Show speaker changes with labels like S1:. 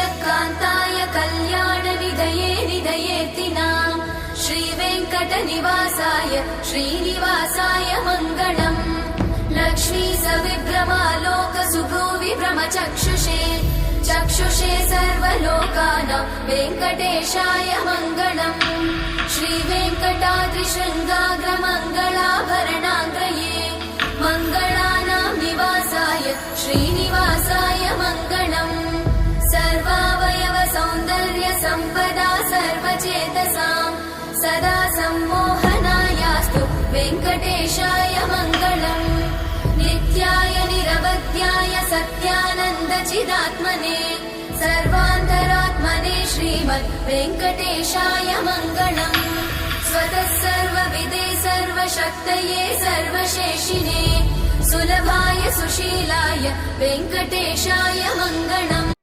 S1: श्रियकान्ताय कल्याणनिधये निधयेतिनाम् श्रीवेङ्कटनिवासाय श्रीनिवासाय मङ्गलम् लक्ष्मी सविभ्रमालोकसुभ्रूविभ्रमचक्षुषे चक्षुषे सर्वलोकानां वेङ्कटेशाय मङ्गलम् श्रीवेङ्कटाद्रिशृङ्गाग्रमङ्गलाभरणाङ्गये मङ्गलानां निवासाय श्रीनिवासाय मङ्गलम् सर्वावयव सौन्दर्य सम्पदा सर्वचेतसां सदा सम्मोहनायास्तु वेङ्कटेशाय मङ्गलम् नित्याय निरवध्याय सत्यानन्दचिदात्मने सर्वान्तरात्मने श्रीमद् वेङ्कटेशाय मङ्गलम् स्वतः सर्वविदे सर्वशक्तये सर्वशेषिने सुलभाय सुशीलाय वेङ्कटेशाय मङ्गलम्